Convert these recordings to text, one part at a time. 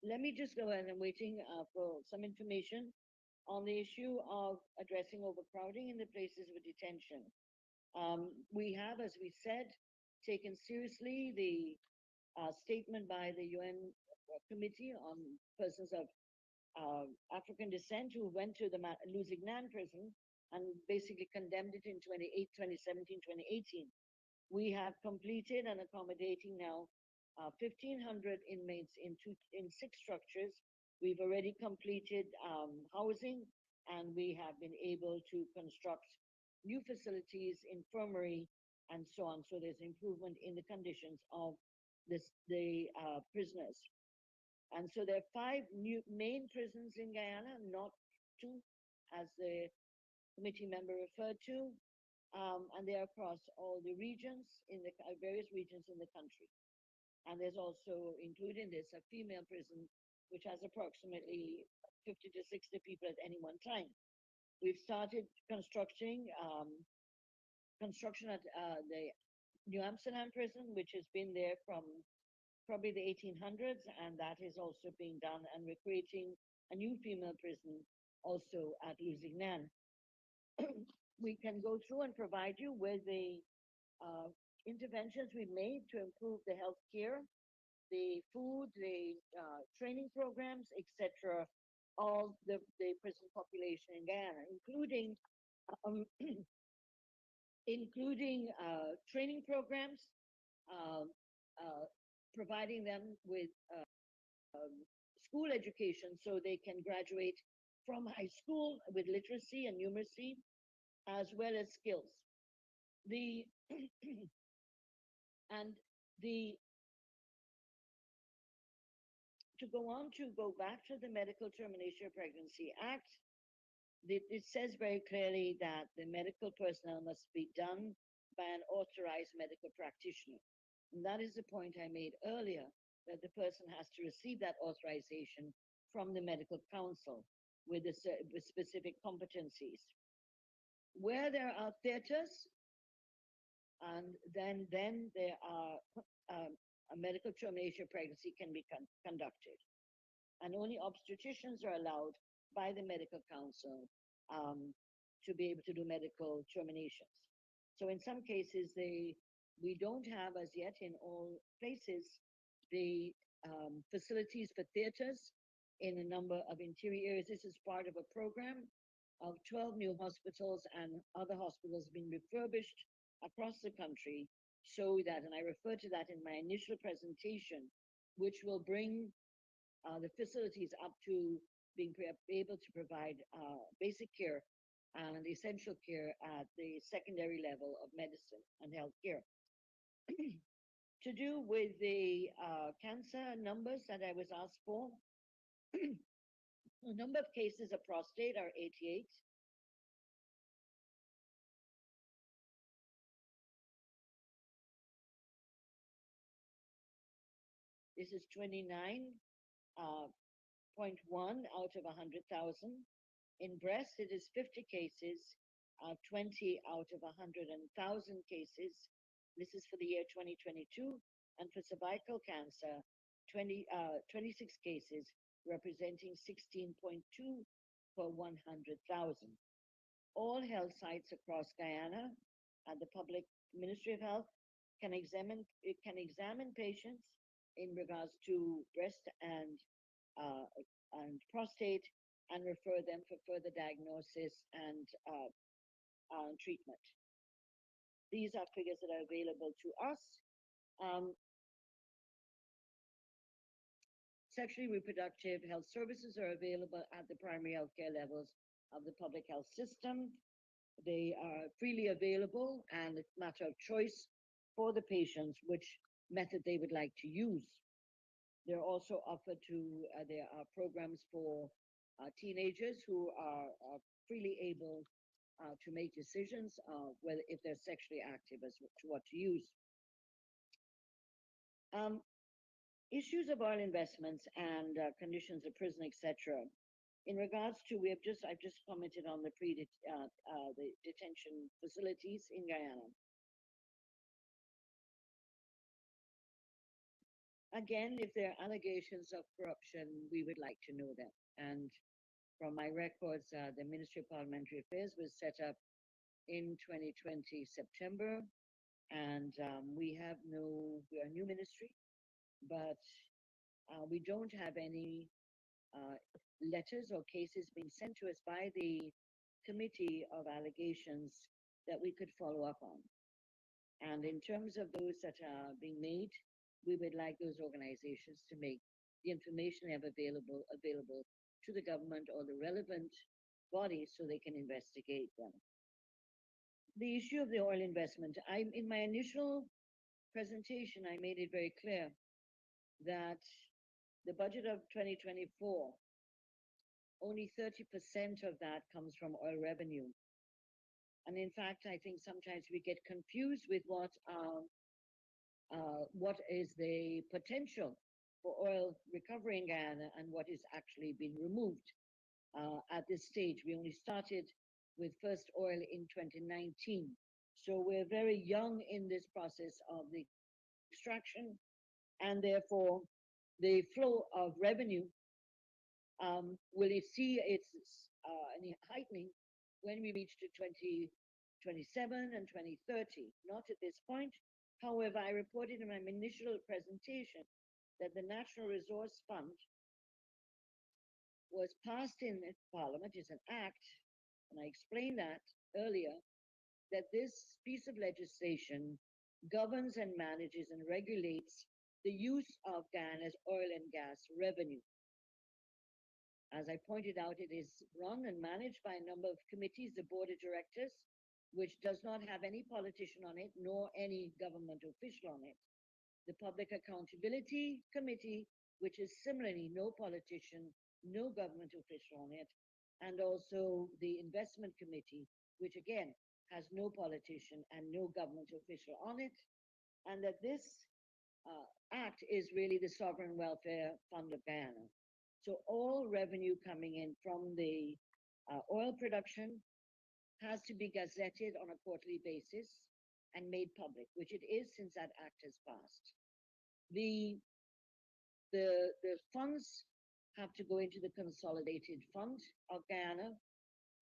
let me just go ahead. I'm waiting for some information on the issue of addressing overcrowding in the places of detention. We have, as we said, taken seriously the statement by the UN Committee on Persons of African Descent who went to the Lusignan prison and basically condemned it in 2017, 2018. We have completed and accommodating now 1,500 inmates in six structures. We've already completed housing, and we have been able to construct new facilities, infirmary, and so on. So there's improvement in the conditions of the prisoners. And so there are five new main prisons in Guyana, not two, as the committee member referred to, and they are across all the regions in the various regions in the country. And there's also included in this a female prison, which has approximately 50 to 60 people at any one time. We've started construction at the New Amsterdam prison, which has been there from probably the 1800s, and that is also being done. And we're creating a new female prison also at Lusignan. We can go through and provide you with the interventions we've made to improve the health care, the food, the training programs, etc., of the prison population in Guyana, um, including training programs, uh, uh, providing them with um, school education so they can graduate from high school with literacy and numeracy as well as skills. The and the to go on to go back to the Medical Termination of Pregnancy Act, it says very clearly that the medical personnel must be done by an authorized medical practitioner. And that is the point I made earlier, that the person has to receive that authorization from the medical council with with specific competencies. Where there are theaters, and then there are a medical termination of pregnancy can be conducted, and only obstetricians are allowed by the medical council to be able to do medical terminations. So in some cases, we don't have as yet in all places the facilities for theaters in a number of interior areas. This is part of a program of 12 new hospitals and other hospitals being refurbished across the country so that, and I refer to that in my initial presentation, which will bring the facilities up to being able to provide basic care and essential care at the secondary level of medicine and healthcare. To do with the cancer numbers that I was asked for, the number of cases of prostate are 88. This is 29.1 out of 100,000. In breast, it is 50 cases, 20 out of 100,000 cases. This is for the year 2022. And for cervical cancer, 26 cases, representing 16.2 per 100,000. All health sites across Guyana and the Public Ministry of Health can examine patients in regards to breast and prostate and refer them for further diagnosis and treatment. These are figures that are available to us. Um, Sexually reproductive health services are available at the primary health care levels of the public health system. They are freely available, and it's a matter of choice for the patients which method they would like to use. They're also offered to, there are programs for teenagers who are freely able to make decisions whether if they're sexually active as to what to use. Um, Issues of oil investments and conditions of prison, etc. In regards to, I've just commented on the the detention facilities in Guyana. Again, if there are allegations of corruption, we would like to know them. And from my records, the Ministry of Parliamentary Affairs was set up in 2020 September, and we are a new ministry, but we don't have any uh, letters or cases being sent to us by the committee of allegations that we could follow up on. And in terms of those that are being made, we would like those organizations to make the information they have available to the government or the relevant bodies so they can investigate them. The issue of the oil investment, in my initial presentation, I made it very clear that the budget of 2024, only 30% of that comes from oil revenue. And in fact, I think sometimes we get confused with what is the potential for oil recovery in Guyana and what is actually being removed. At this stage, we only started with first oil in 2019. So we're very young in this process of the extraction, and therefore the flow of revenue will see its heightening when we reach to 2027 and 2030, not at this point. However, I reported in my initial presentation that the National Resource Fund was passed in Parliament, is an act, and I explained that earlier, that this piece of legislation governs and manages and regulates the use of Guyana's oil and gas revenue. As I pointed out, it is run and managed by a number of committees, the board of directors, which does not have any politician on it, nor any government official on it. The Public Accountability Committee, which is similarly no politician, no government official on it, and also the Investment Committee, which again has no politician and no government official on it, and that this act is really the Sovereign Welfare Fund of Guyana. So all revenue coming in from the oil production has to be gazetted on a quarterly basis and made public, which it is since that act has passed. The the funds have to go into the consolidated fund of Guyana,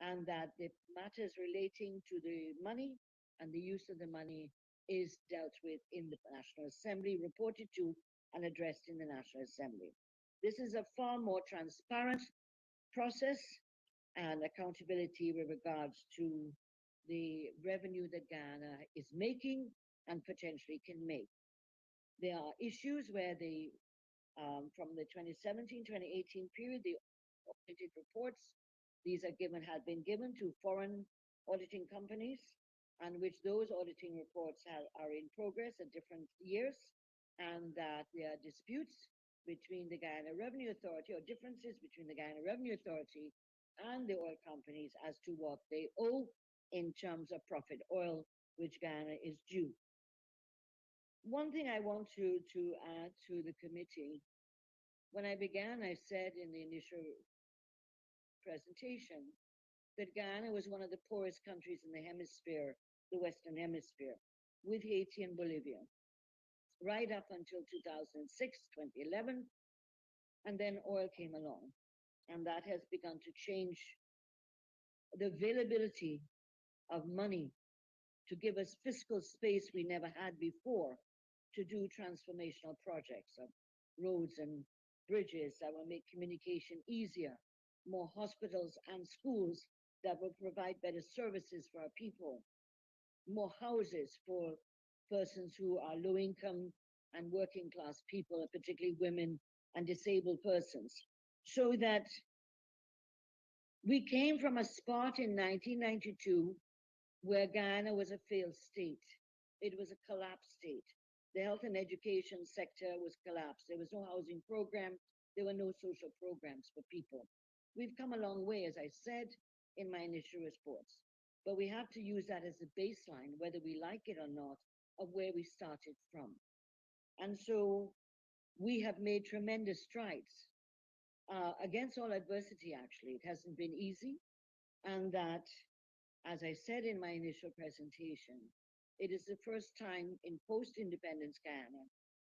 and that the matters relating to the money and the use of the money is dealt with in the National Assembly, reported to and addressed in the National Assembly. This is a far more transparent process and accountability with regards to the revenue that Guyana is making and potentially can make. There are issues where from the 2017-2018 period, the audited reports, these have been given to foreign auditing companies, and which those auditing reports are in progress at different years, and that there are disputes between the Guyana Revenue Authority, or differences between the Guyana Revenue Authority and the oil companies as to what they owe in terms of profit oil, which Guyana is due. One thing I want to add to the committee, when I began, I said in the initial presentation that Guyana was one of the poorest countries in the hemisphere, the Western Hemisphere, with Haiti and Bolivia, right up until 2006, 2011, and then oil came along, and that has begun to change the availability of money to give us fiscal space we never had before to do transformational projects of roads and bridges that will make communication easier, more hospitals and schools that will provide better services for our people, more houses for persons who are low income and working class people, particularly women and disabled persons. So that we came from a spot in 1992 where Guyana was a failed state. It was a collapsed state. The health and education sector was collapsed. There was no housing program. There were no social programs for people. We've come a long way, as I said in my initial reports, but we have to use that as a baseline, whether we like it or not, of where we started from. And so we have made tremendous strides against all adversity, actually. It hasn't been easy, and that, as I said in my initial presentation, it is the first time in post-independence Guyana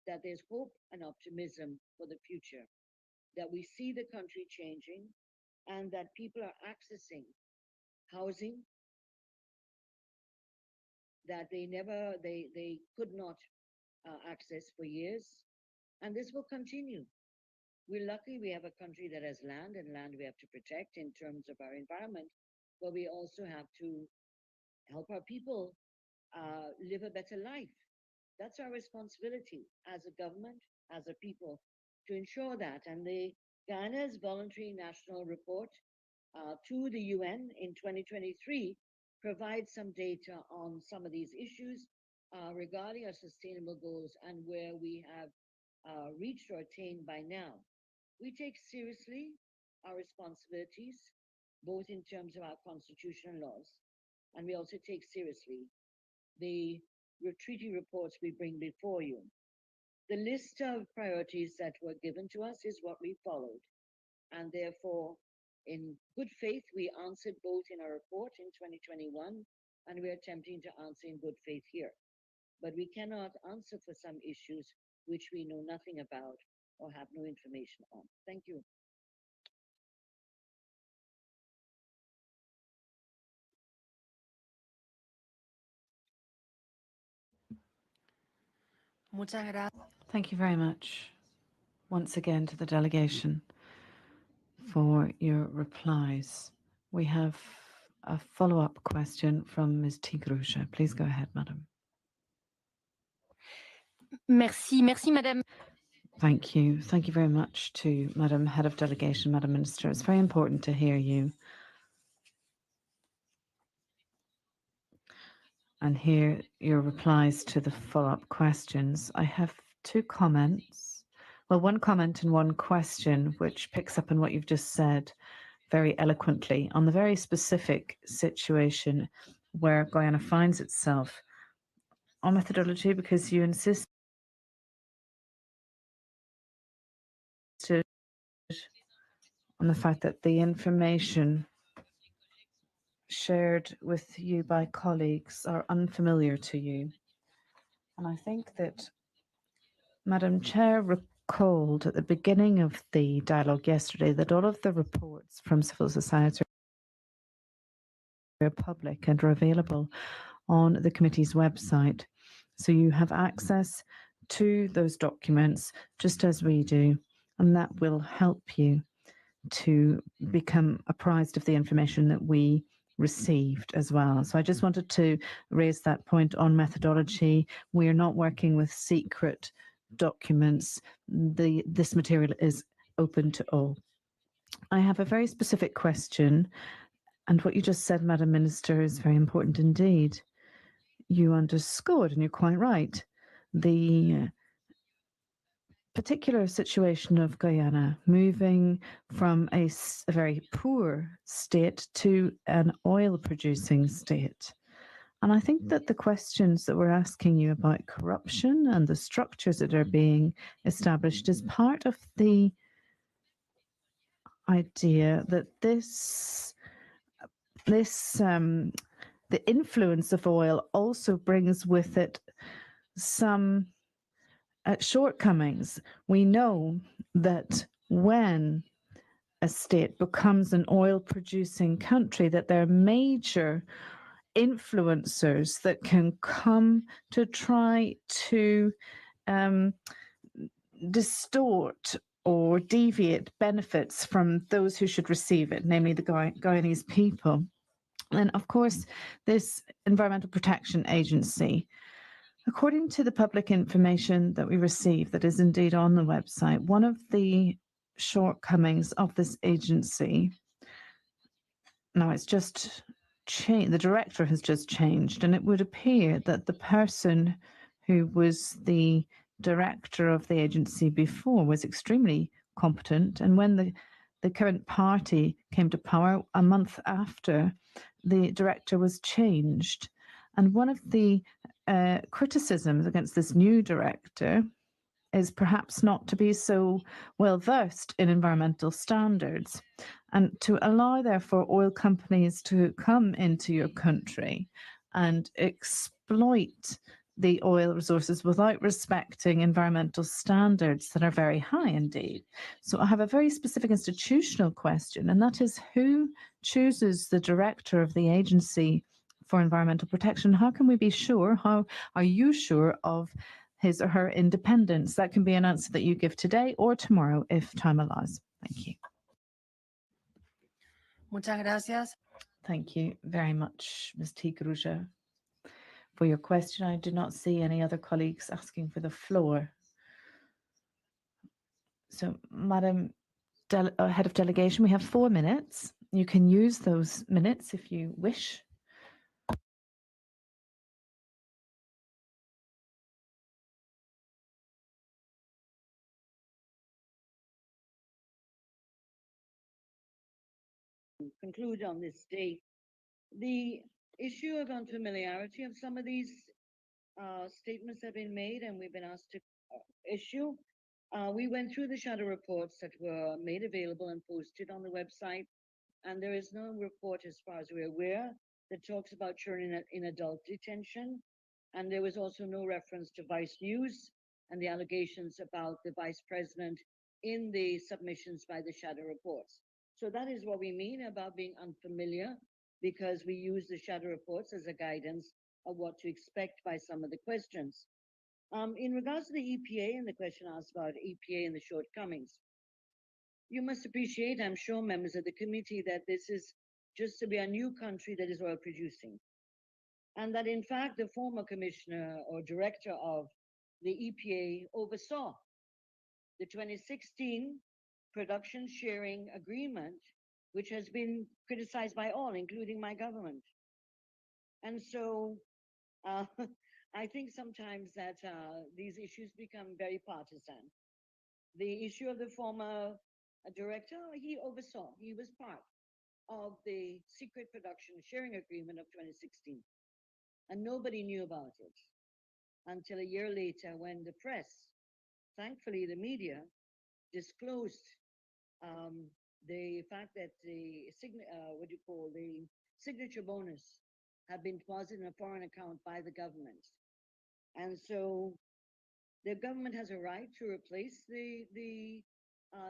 that there's hope and optimism for the future, that we see the country changing, and that people are accessing housing that they could not access for years, and this will continue. We're lucky we have a country that has land, and land we have to protect in terms of our environment, but we also have to help our people live a better life. That's our responsibility as a government, as a people, to ensure that. And the Guyana's voluntary national report to the UN in 2023 provides some data on some of these issues regarding our sustainable goals and where we have reached or attained by now. We take seriously our responsibilities, both in terms of our constitutional laws, and we also take seriously the treaty reports we bring before you. The list of priorities that were given to us is what we followed, and therefore, in good faith, we answered both in our report in 2021, and we are attempting to answer in good faith here. But we cannot answer for some issues which we know nothing about or have no information on. Thank you. Thank you very much once again to the delegation for your replies. We have a follow-up question from Ms. Tigrouche. Please go ahead, madam. Merci, madame. Thank you. Thank you very much to Madam Head of Delegation, Madam Minister. It's very important to hear you and hear your replies to the follow-up questions. I have two comments. Well, one comment and one question, which picks up on what you've just said very eloquently on the very specific situation where Guyana finds itself on methodology, because you insist on the fact that the information shared with you by colleagues are unfamiliar to you. And I think that Madam Chair recalled at the beginning of the dialogue yesterday that all of the reports from civil society are public and are available on the committee's website. So you have access to those documents just as we do, and that will help you to become apprised of the information that we received as well. So I just wanted to raise that point on methodology. We are not working with secret documents. This material is open to all. I have a very specific question, and what you just said, Madam Minister, is very important indeed. You underscored, and you're quite right, the particular situation of Guyana, moving from a very poor state to an oil-producing state. And I think that the questions that we're asking you about corruption and the structures that are being established is part of the idea that the influence of oil also brings with it some shortcomings. We know that when a state becomes an oil-producing country, that there are major influencers that can come to try to distort or deviate benefits from those who should receive it, namely the Guyanese people. And of course, this Environmental Protection Agency, according to the public information that we receive that is indeed on the website, one of the shortcomings of this agency, now it's just changed, the director has just changed, and it would appear that the person who was the director of the agency before was extremely competent, and when the current party came to power, a month after, the director was changed. And one of the criticisms against this new director is perhaps not to be so well versed in environmental standards, and to allow, therefore, oil companies to come into your country and exploit the oil resources without respecting environmental standards that are very high indeed. So I have a very specific institutional question, and that is who chooses the director of the agency for environmental protection? How can we be sure? How are you sure of his or her independence? That can be an answer that you give today or tomorrow if time allows. Thank you. Muchas gracias. Thank you very much, Ms. Tigruja, for your question. I do not see any other colleagues asking for the floor. So, Madam Head of Delegation, we have 4 minutes. You can use those minutes if you wish. Conclude on this day. The issue of unfamiliarity of some of these statements have been made, and we've been asked to issue. We went through the shadow reports that were made available and posted on the website, and there is no report, as far as we're aware, that talks about children in adult detention. And there was also no reference to Vice News and the allegations about the vice president in the submissions by the shadow reports. So that is what we mean about being unfamiliar, because we use the shadow reports as a guidance of what to expect by some of the questions. In regards to the EPA and the question asked about EPA and the shortcomings, you must appreciate, I'm sure, members of the committee, that this is just to be a new country that is oil producing. And that, in fact, the former commissioner or director of the EPA oversaw the 2016 production sharing agreement, which has been criticized by all, including my government. And so I think sometimes that these issues become very partisan. The issue of the former director, he oversaw, he was part of the secret production sharing agreement of 2016. And nobody knew about it until a year later when the press, thankfully the media, disclosed the fact that the signature bonus had been deposited in a foreign account by the government. And so the government has a right to replace the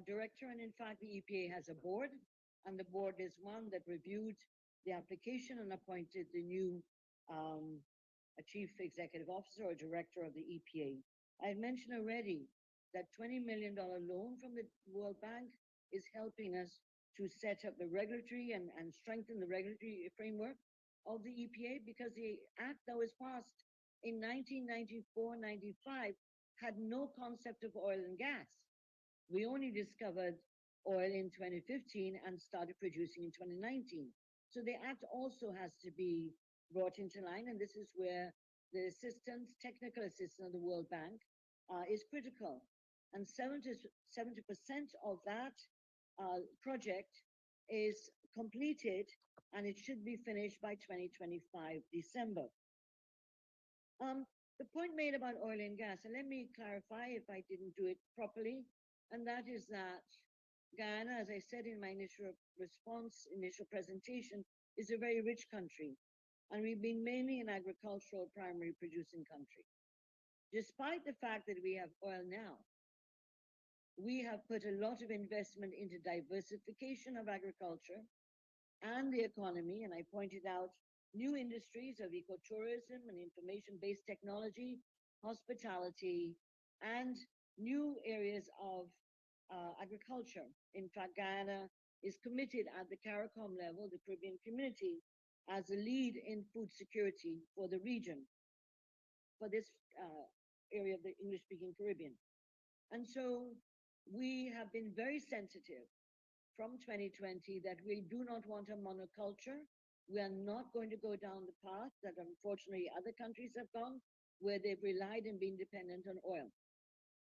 director, and in fact, the EPA has a board, and the board is one that reviewed the application and appointed the new a chief executive officer or director of the EPA. I mentioned already that $20 million loan from the World Bank is helping us to set up the regulatory and strengthen the regulatory framework of the EPA, because the act that was passed in 1994-95 had no concept of oil and gas. We only discovered oil in 2015 and started producing in 2019. So the act also has to be brought into line, and this is where the assistance, technical assistance of the World Bank is critical. And 70% of that project is completed, and it should be finished by 2025 December. The point made about oil and gas, and let me clarify if I didn't do it properly, and that is that Guyana, as I said in my initial presentation, is a very rich country, and we've been mainly an agricultural primary producing country. Despite the fact that we have oil now, we have put a lot of investment into diversification of agriculture and the economy, and I pointed out new industries of ecotourism and information-based technology, hospitality, and new areas of agriculture. In fact, Guyana is committed at the CARICOM level, the Caribbean community, as a lead in food security for the region, for this area of the English-speaking Caribbean. And so we have been very sensitive from 2020 that we do not want a monoculture. We are not going to go down the path that unfortunately other countries have gone, where they've relied and been dependent on oil.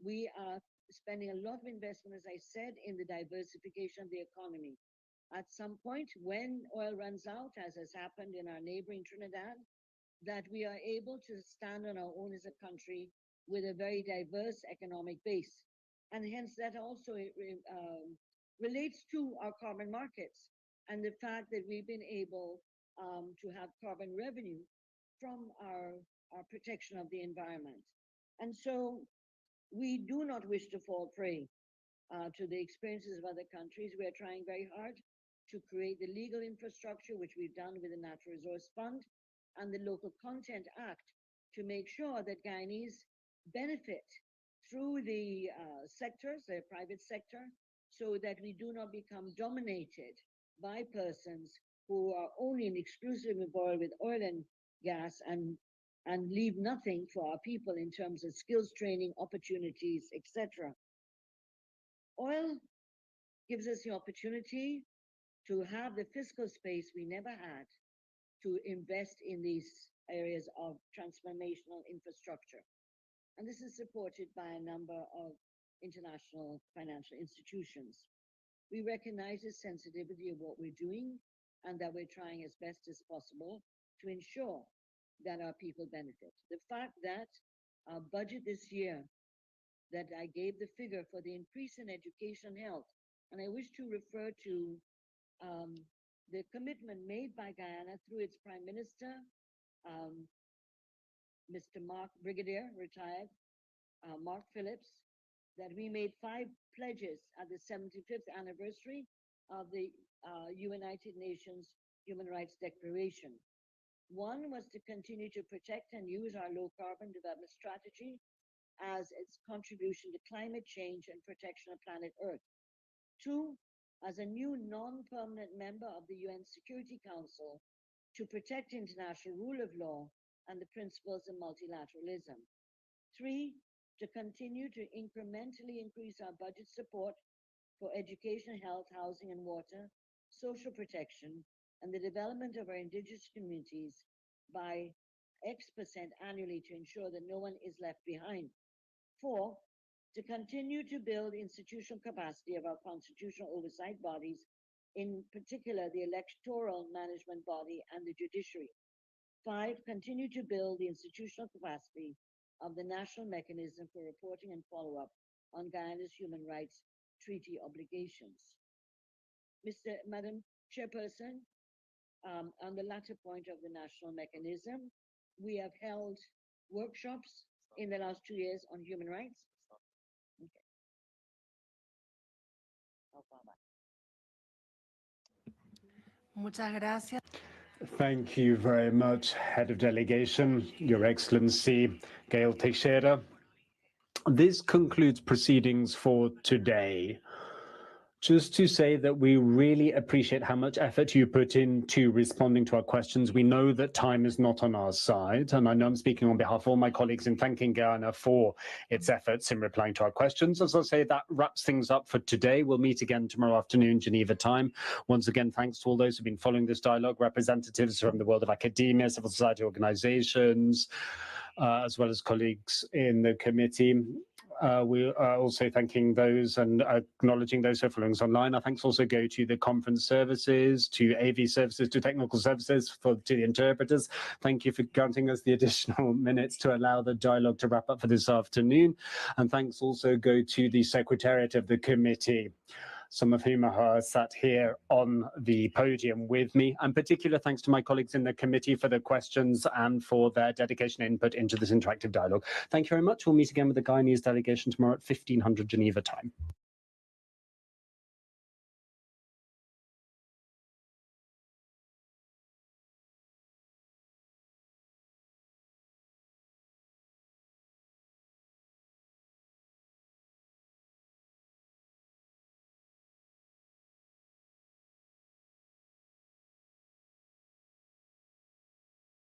We are spending a lot of investment, as I said, in the diversification of the economy. At some point, when oil runs out, as has happened in our neighboring Trinidad, that we are able to stand on our own as a country with a very diverse economic base. And hence that also relates to our carbon markets and the fact that we've been able to have carbon revenue from our protection of the environment. And so we do not wish to fall prey to the experiences of other countries. We are trying very hard to create the legal infrastructure, which we've done with the Natural Resource Fund and the Local Content Act, to make sure that Guyanese benefit through the sectors, the private sector, so that we do not become dominated by persons who are only and exclusively involved with oil and gas and leave nothing for our people in terms of skills training, opportunities, etc. Oil gives us the opportunity to have the fiscal space we never had to invest in these areas of transformational infrastructure. And this is supported by a number of international financial institutions. We recognize the sensitivity of what we're doing and that we're trying as best as possible to ensure that our people benefit. The fact that our budget this year, that I gave the figure for the increase in education and health, and I wish to refer to the commitment made by Guyana through its Prime Minister, Mr. Mark Brigadier, retired, Mark Phillips, that we made 5 pledges at the 75th anniversary of the United Nations Human Rights Declaration. One was to continue to protect and use our low carbon development strategy as its contribution to climate change and protection of planet Earth. 2, as a new non-permanent member of the UN Security Council, to protect international rule of law and the principles of multilateralism. 3, to continue to incrementally increase our budget support for education, health, housing, and water, social protection, and the development of our indigenous communities by X% annually to ensure that no one is left behind. 4, to continue to build institutional capacity of our constitutional oversight bodies, in particular the electoral management body and the judiciary. 5, continue to build the institutional capacity of the national mechanism for reporting and follow-up on Guyana's human rights treaty obligations. Madam Chairperson, on the latter point of the national mechanism, we have held workshops in the last 2 years on human rights. Okay. Muchas gracias. Thank you very much, Head of Delegation, Your Excellency Gail Teixeira. This concludes proceedings for today. Just to say that we really appreciate how much effort you put into responding to our questions. We know that time is not on our side, and I know I'm speaking on behalf of all my colleagues in thanking Guyana for its efforts in replying to our questions. As I say, that wraps things up for today. We'll meet again tomorrow afternoon, Geneva time. Once again, thanks to all those who've been following this dialogue, representatives from the world of academia, civil society organizations, as well as colleagues in the committee. We are also thanking those and acknowledging those who are following us online. Our thanks also go to the conference services, to AV services, to technical services, to the interpreters. Thank you for granting us the additional minutes to allow the dialogue to wrap up for this afternoon. And thanks also go to the Secretariat of the committee, some of whom are sat here on the podium with me. And particular thanks to my colleagues in the committee for the questions and for their dedication and input into this interactive dialogue. Thank you very much. We'll meet again with the Guyanese delegation tomorrow at 1500 Geneva time.